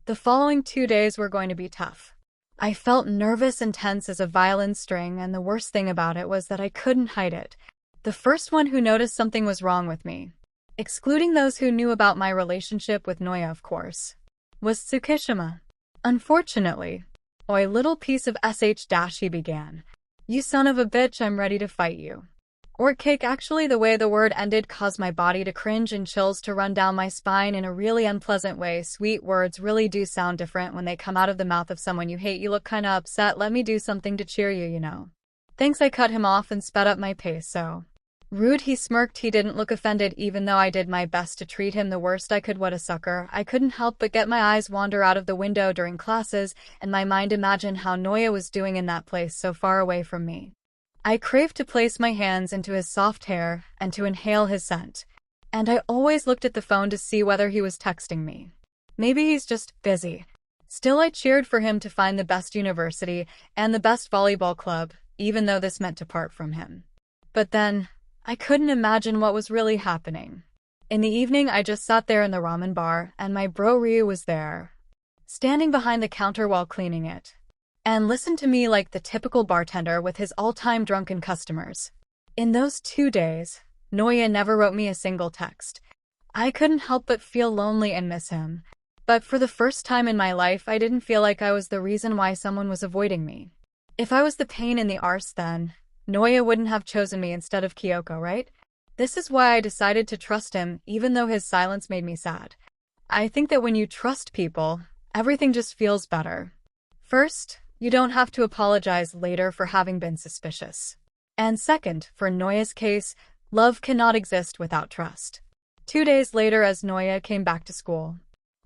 The following 2 days were going to be tough. I felt nervous and tense as a violin string, and the worst thing about it was that I couldn't hide it. The first one who noticed something was wrong with me, excluding those who knew about my relationship with Noya, of course, was Tsukishima. Unfortunately, "Oi, little piece of sh," he began. "You son of a bitch, I'm ready to fight you." Or cake. Actually, the way the word ended caused my body to cringe and chills to run down my spine in a really unpleasant way. Sweet words really do sound different when they come out of the mouth of someone you hate. "You look kinda upset. Let me do something to cheer you, you know." Thanks. I cut him off and sped up my pace. "So rude," he smirked. He didn't look offended, even though I did my best to treat him the worst I could. What a sucker. I couldn't help but get my eyes wander out of the window during classes, and my mind imagine how Noya was doing in that place so far away from me. I craved to place my hands into his soft hair and to inhale his scent. And I always looked at the phone to see whether he was texting me. Maybe he's just busy. Still, I cheered for him to find the best university and the best volleyball club, even though this meant to part from him. But then, I couldn't imagine what was really happening. In the evening, I just sat there in the ramen bar, and my bro Ryu was there, standing behind the counter while cleaning it, and listened to me like the typical bartender with his all-time drunken customers. In those 2 days, Noya never wrote me a single text. I couldn't help but feel lonely and miss him. But for the first time in my life, I didn't feel like I was the reason why someone was avoiding me. If I was the pain in the arse, then Noya wouldn't have chosen me instead of Kyoko, right? This is why I decided to trust him, even though his silence made me sad. I think that when you trust people, everything just feels better. First, you don't have to apologize later for having been suspicious. And second, for Noya's case, love cannot exist without trust. 2 days later, as Noya came back to school,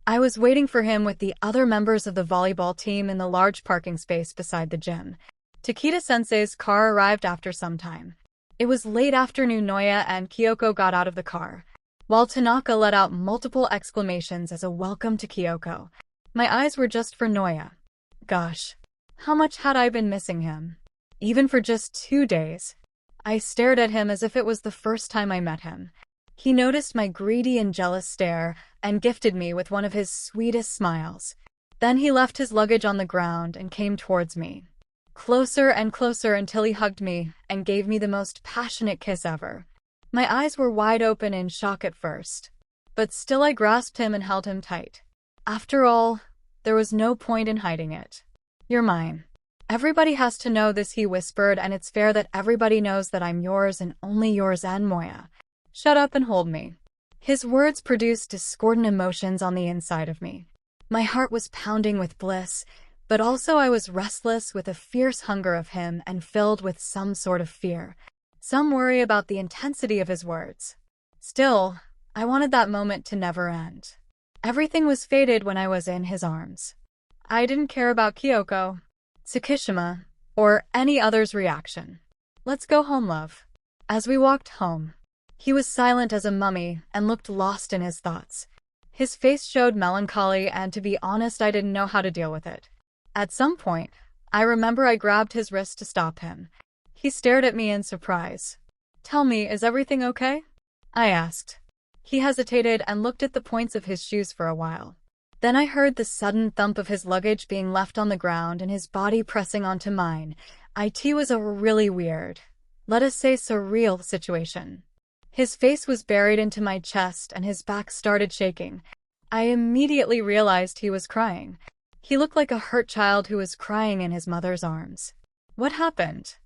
I was waiting for him with the other members of the volleyball team in the large parking space beside the gym. Takeda-sensei's car arrived after some time. It was late afternoon. Noya and Kyoko got out of the car, while Tanaka let out multiple exclamations as a welcome to Kyoko. My eyes were just for Noya. Gosh, how much had I been missing him? Even for just 2 days. I stared at him as if it was the first time I met him. He noticed my greedy and jealous stare and gifted me with one of his sweetest smiles. Then he left his luggage on the ground and came towards me, closer and closer until he hugged me and gave me the most passionate kiss ever. My eyes were wide open in shock at first, but still I grasped him and held him tight. After all, there was no point in hiding it. "You're mine. Everybody has to know this," he whispered, "and it's fair that everybody knows that I'm yours and only yours." And Moya, "Shut up and hold me." His words produced discordant emotions on the inside of me. My heart was pounding with bliss, but also I was restless with a fierce hunger of him and filled with some sort of fear, some worry about the intensity of his words. Still, I wanted that moment to never end. Everything was faded when I was in his arms. I didn't care about Kyoko, Tsukishima, or any other's reaction. "Let's go home, love." As we walked home, he was silent as a mummy and looked lost in his thoughts. His face showed melancholy, and to be honest, I didn't know how to deal with it. At some point, I remember I grabbed his wrist to stop him. He stared at me in surprise. "Tell me, is everything okay?" I asked. He hesitated and looked at the points of his shoes for a while. Then I heard the sudden thump of his luggage being left on the ground and his body pressing onto mine. It was a really weird, let us say surreal situation. His face was buried into my chest and his back started shaking. I immediately realized he was crying. He looked like a hurt child who was crying in his mother's arms. "What happened?"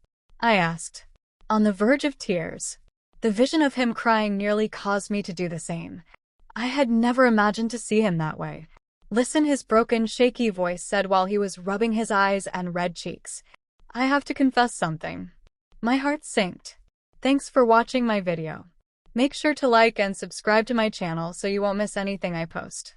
I asked, on the verge of tears. The vision of him crying nearly caused me to do the same. I had never imagined to see him that way. "Listen," his broken, shaky voice said while he was rubbing his eyes and red cheeks. "I have to confess something." My heart sank. Thanks for watching my video. Make sure to like and subscribe to my channel so you won't miss anything I post.